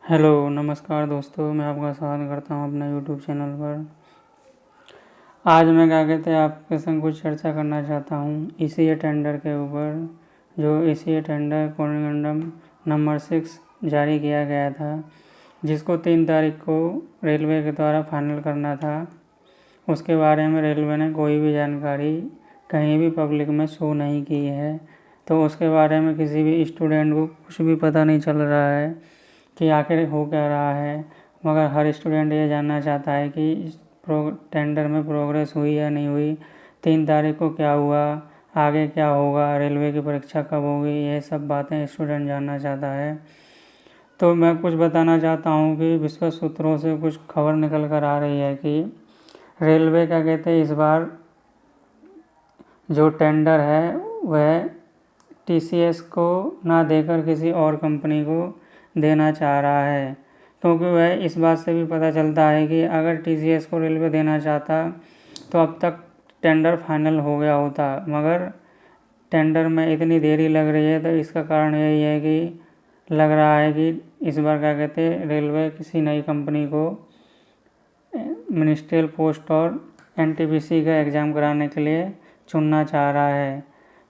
Hello नमस्कार दोस्तों, मैं आपका स्वागत करता हूं अपने यूट्यूब चैनल पर। आज मैं क्या कहते हैं आपके संग कुछ चर्चा करना चाहता हूं ईसीए टेंडर के ऊपर। जो ईसीए टेंडर कोरंडम नंबर 6 जारी किया गया था, जिसको 3 तारीख को रेलवे के द्वारा फाइनल करना था। उसके बारे में रेलवे ने कोई भी जानकारी कहीं भी पब्लिक में शो नहीं की है, तो उसके बारे में किसी भी स्टूडेंट को कुछ भी पता नहीं चल रहा है कि आखिर हो क्या रहा है। मगर हर स्टूडेंट ये जानना चाहता है कि इस टेंडर में प्रोग्रेस हुई या नहीं हुई, 3 तारीख को क्या हुआ, आगे क्या होगा, रेलवे की परीक्षा कब होगी, ये सब बातें स्टूडेंट जानना चाहता है। तो मैं कुछ बताना चाहता हूँ कि विश्वस्त सूत्रों से कुछ खबर निकल कर आ रही है कि रेलवे क्या कहते हैं इस बार जो टेंडर है वह टीसीएस को ना देकर किसी और कंपनी को देना चाह रहा है, क्योंकि वह इस बात से भी पता चलता है कि अगर टीसीएस को रेलवे देना चाहता तो अब तक टेंडर फाइनल हो गया होता। मगर टेंडर में इतनी देरी लग रही है, तो इसका कारण यही है कि लग रहा है कि इस बार क्या कहते हैं रेलवे किसी नई कंपनी को मिनिस्ट्रियल पोस्ट और एनटीपीसी का एग्ज़ाम कराने के लिए चुनना चाह रहा है।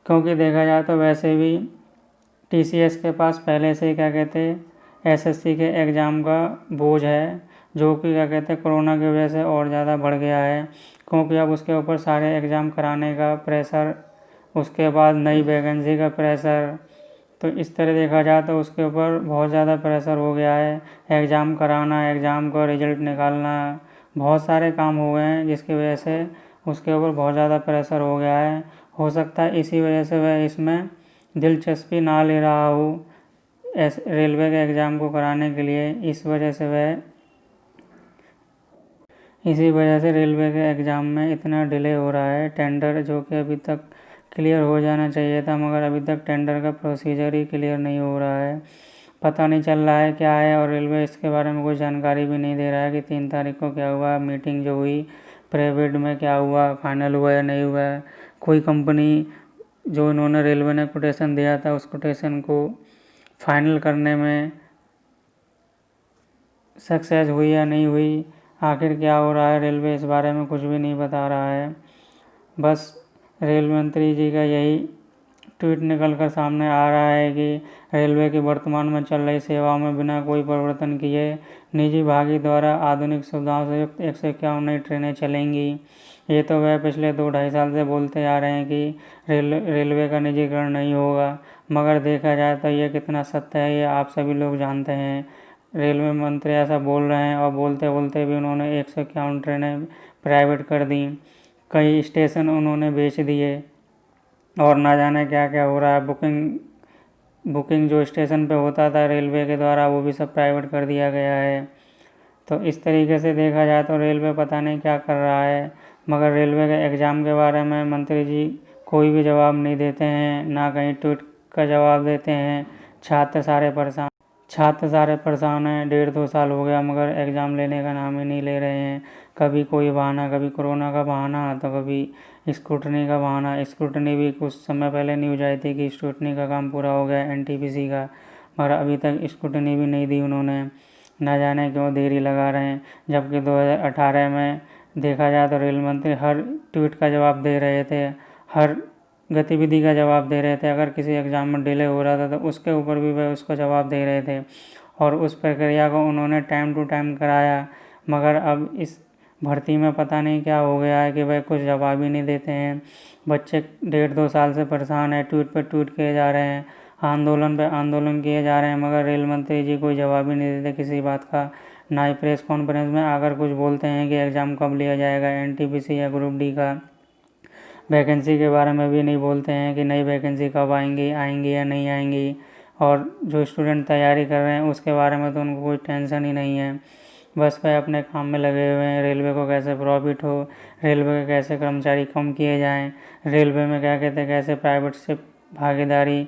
क्योंकि देखा जाए तो वैसे भी टीसीएस के पास पहले से ही क्या कहते हैं एसएससी के एग्ज़ाम का बोझ है, जो कि क्या कहते हैं कोरोना की वजह से और ज़्यादा बढ़ गया है। क्योंकि अब उसके ऊपर सारे एग्ज़ाम कराने का प्रेशर, उसके बाद नई वैकेंसी का प्रेशर, तो इस तरह देखा जाए तो उसके ऊपर बहुत ज़्यादा प्रेशर हो गया है। एग्ज़ाम कराना, एग्ज़ाम का रिज़ल्ट निकालना, बहुत सारे काम हो गए हैं, जिसकी वजह से उसके ऊपर बहुत ज़्यादा प्रेशर हो गया है। हो सकता है इसी वजह से वह इसमें दिलचस्पी ना ले रहा हो रेलवे के एग्ज़ाम को कराने के लिए। इसी वजह से रेलवे के एग्ज़ाम में इतना डिले हो रहा है। टेंडर जो कि अभी तक क्लियर हो जाना चाहिए था, मगर अभी तक टेंडर का प्रोसीजर ही क्लियर नहीं हो रहा है। पता नहीं चल रहा है क्या है, और रेलवे इसके बारे में कोई जानकारी भी नहीं दे रहा है कि 3 तारीख को क्या हुआ, मीटिंग जो हुई प्राइवेट में क्या हुआ, फाइनल हुआ या नहीं हुआ। कोई कंपनी जो इन्होंने रेलवे ने कोटेशन दिया था, उस कोटेशन को फाइनल करने में सक्सेस हुई या नहीं हुई, आखिर क्या हो रहा है, रेलवे इस बारे में कुछ भी नहीं बता रहा है। बस रेल मंत्री जी का यही ट्वीट निकल कर सामने आ रहा है कि रेलवे की वर्तमान में चल रही सेवाओं में बिना कोई परिवर्तन किए निजी भागी द्वारा आधुनिक सुविधाओं से युक्त 151 नई ट्रेनें चलेंगी। ये तो वह पिछले 2-2.5 साल से बोलते आ रहे हैं कि रेलवे का निजीकरण नहीं होगा, मगर देखा जाए तो ये कितना सत्य है ये आप सभी लोग जानते हैं। रेलवे मंत्री ऐसा बोल रहे हैं और बोलते बोलते भी उन्होंने 151 ट्रेनें प्राइवेट कर दी, कई स्टेशन उन्होंने बेच दिए, और ना जाने क्या क्या हो रहा है। बुकिंग जो स्टेशन पे होता था रेलवे के द्वारा, वो भी सब प्राइवेट कर दिया गया है। तो इस तरीके से देखा जाए तो रेलवे पता नहीं क्या कर रहा है। मगर रेलवे के एग्ज़ाम के बारे में मंत्री जी कोई भी जवाब नहीं देते हैं, ना कहीं ट्वीट का जवाब देते हैं। छात्र सारे परेशान हैं, 1.5-2 साल हो गया मगर एग्ज़ाम लेने का नाम ही नहीं ले रहे हैं। कभी कोई बहाना, कभी कोरोना का बहाना, तो कभी स्क्रूटनी का बहाना। स्क्रूटनी भी कुछ समय पहले न्यूज आई थी कि स्क्रूटनी का काम पूरा हो गया एनटीपीसी का, मगर अभी तक स्क्रूटनी भी नहीं दी उन्होंने। ना जाने क्यों देरी लगा रहे हैं, जबकि 2018 में देखा जाए तो रेल मंत्री हर ट्वीट का जवाब दे रहे थे, हर गतिविधि का जवाब दे रहे थे। अगर किसी एग्ज़ाम में डिले हो रहा था तो उसके ऊपर भी वह उसको जवाब दे रहे थे, और उस प्रक्रिया को उन्होंने टाइम टू टाइम कराया। मगर अब इस भर्ती में पता नहीं क्या हो गया है कि वह कुछ जवाब ही नहीं देते हैं। बच्चे 1.5-2 साल से परेशान है, ट्वीट पर ट्वीट किए जा रहे हैं, आंदोलन पर आंदोलन किए जा रहे हैं, मगर रेल मंत्री जी कोई जवाब ही नहीं देते किसी बात का। ना ही प्रेस कॉन्फ्रेंस में आकर कुछ बोलते हैं कि एग्ज़ाम कब लिया जाएगा एनटीपीसी या ग्रुप डी का। वैकेंसी के बारे में भी नहीं बोलते हैं कि नई वैकेंसी कब आएंगी या नहीं आएंगी। और जो स्टूडेंट तैयारी कर रहे हैं उसके बारे में तो उनको कोई टेंशन ही नहीं है। बस वह अपने काम में लगे हुए हैं, रेलवे को कैसे प्रॉफिट हो, रेलवे के कैसे कर्मचारी कम किए जाएं, रेलवे में क्या कहते हैं कैसे प्राइवेट से भागीदारी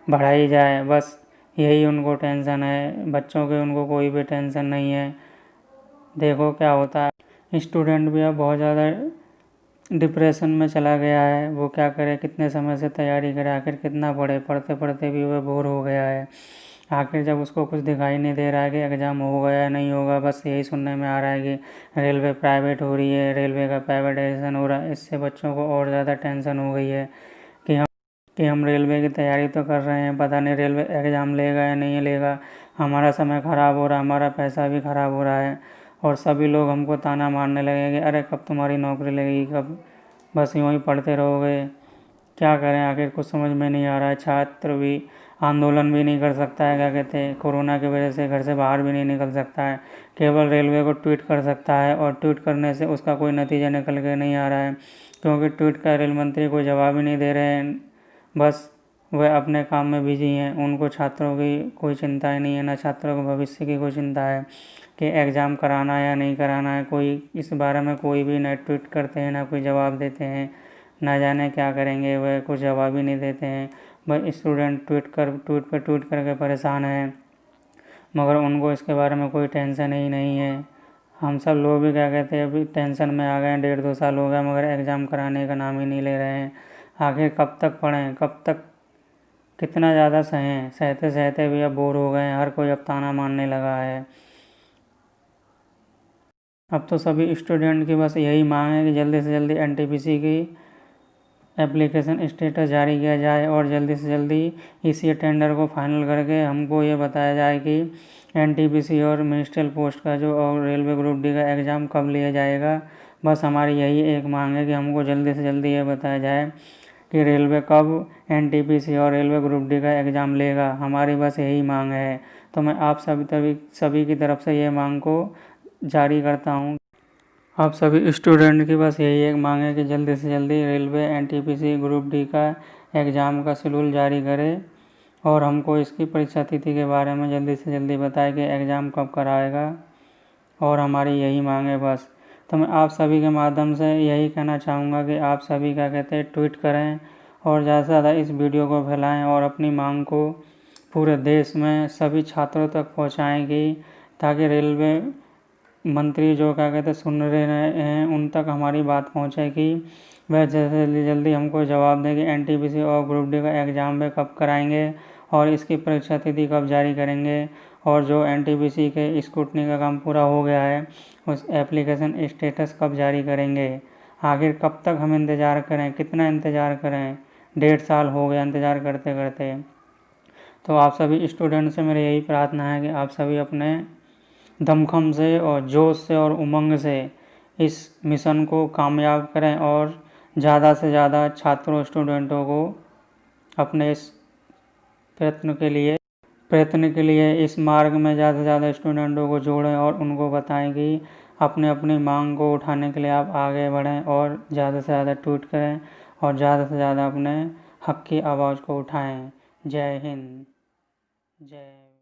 बढ़ाई जाए, बस यही उनको टेंशन है। बच्चों के उनको कोई भी टेंशन नहीं है। देखो क्या होता है। स्टूडेंट भी अब बहुत ज़्यादा डिप्रेशन में चला गया है। वो क्या करे, कितने समय से तैयारी करे, आखिर कितना पढ़े, पढ़ते पढ़ते भी वह बोर हो गया है। आखिर जब उसको कुछ दिखाई नहीं दे रहा है कि एग्ज़ाम होगा या नहीं होगा, बस यही सुनने में आ रहा है कि रेलवे प्राइवेट हो रही है, रेलवे का प्राइवेटाइजेशन हो रहा है। इससे बच्चों को और ज़्यादा टेंशन हो गई है कि हम रेलवे की तैयारी तो कर रहे हैं, पता नहीं रेलवे एग्ज़ाम लेगा या नहीं लेगा, हमारा समय ख़राब हो रहा है, हमारा पैसा भी ख़राब हो रहा है। और सभी लोग हमको ताना मारने लगेंगे, अरे कब तुम्हारी नौकरी लगेगी, कब, बस यूँ ही पढ़ते रहोगे। क्या करें, आखिर कुछ समझ में नहीं आ रहा है। छात्र भी आंदोलन भी नहीं कर सकता है, क्या कहते हैं, कोरोना की वजह से घर से बाहर भी नहीं निकल सकता है, केवल रेलवे को ट्वीट कर सकता है, और ट्वीट करने से उसका कोई नतीजा निकल के नहीं आ रहा है, क्योंकि ट्वीट का रेल मंत्री कोई जवाब ही नहीं दे रहे हैं। बस वह अपने काम में बिजी हैं, उनको छात्रों की कोई चिंता ही नहीं है, ना छात्रों के भविष्य की कोई चिंता है कि एग्ज़ाम कराना है या नहीं कराना है। कोई इस बारे में कोई भी ना ट्वीट करते हैं, ना कोई जवाब देते हैं, ना जाने क्या करेंगे, वह कुछ जवाब ही नहीं देते हैं। बस स्टूडेंट ट्वीट पे ट्वीट करके परेशान हैं, मगर उनको इसके बारे में कोई टेंशन ही नहीं है। हम सब लोग भी क्या कहते हैं, अभी टेंशन में आ गए हैं, 1.5-2 साल हो गया मगर एग्ज़ाम कराने का नाम ही नहीं ले रहे हैं। आखिर कब तक पढ़ें, कब तक, कितना ज़्यादा सहें, सहते सहते भी अब बोर हो गए हैं, हर कोई अब ताना मारने लगा है। अब तो सभी स्टूडेंट की बस यही मांग है कि जल्दी से जल्दी एनटीपीसी की एप्लीकेशन स्टेटस जारी किया जाए, और जल्दी से जल्दी इसी टेंडर को फाइनल करके हमको ये बताया जाए कि एनटीपीसी और मिनिस्ट्रियल पोस्ट का जो और रेलवे ग्रुप डी का एग्ज़ाम कब लिया जाएगा। बस हमारी यही एक मांग है कि हमको जल्दी से जल्दी ये बताया जाए कि रेलवे कब एनटीपीसी और रेलवे ग्रुप डी का एग्ज़ाम लेगा। हमारी बस यही मांग है। तो मैं आप सभी की तरफ से ये मांग को जारी करता हूँ। आप सभी स्टूडेंट की बस यही एक मांग है कि जल्दी से जल्दी रेलवे एनटीपीसी ग्रुप डी का एग्ज़ाम का शेड्यूल जारी करे, और हमको इसकी परीक्षा तिथि के बारे में जल्दी से जल्दी बताए कि एग्ज़ाम कब कराएगा, और हमारी यही मांग है बस। तो मैं आप सभी के माध्यम से यही कहना चाहूँगा कि आप सभी क्या कहते हैं, ट्वीट करें और ज़्यादा से ज़्यादा इस वीडियो को फैलाएं, और अपनी मांग को पूरे देश में सभी छात्रों तक पहुँचाएँगी, ताकि रेलवे मंत्री जो क्या कहते हैं सुन रहे हैं, उन तक हमारी बात पहुँचे कि वह जल्दी जल्दी हमको जवाब दें कि एनटीपीसी और ग्रुप डी का एग्ज़ाम वे कब कराएंगे, और इसकी परीक्षा तिथि कब जारी करेंगे, और जो एनटीपीसी के स्क्रूटनी का काम पूरा हो गया है उस एप्लीकेशन स्टेटस कब जारी करेंगे। आखिर कब तक हम इंतज़ार करें, कितना इंतज़ार करें, 1.5 साल हो गया इंतज़ार करते करते। तो आप सभी स्टूडेंट से मेरी यही प्रार्थना है कि आप सभी अपने दमखम से और जोश से और उमंग से इस मिशन को कामयाब करें, और ज़्यादा से ज़्यादा छात्रों स्टूडेंटों को अपने इस प्रयत्न के लिए इस मार्ग में ज़्यादा से ज़्यादा स्टूडेंटों को जोड़ें, और उनको बताएं कि अपने अपनी मांग को उठाने के लिए आप आगे बढ़ें, और ज़्यादा से ज़्यादा ट्वीट करें, और ज़्यादा से ज़्यादा अपने हक की आवाज़ को उठाएं। जय हिंद, जय।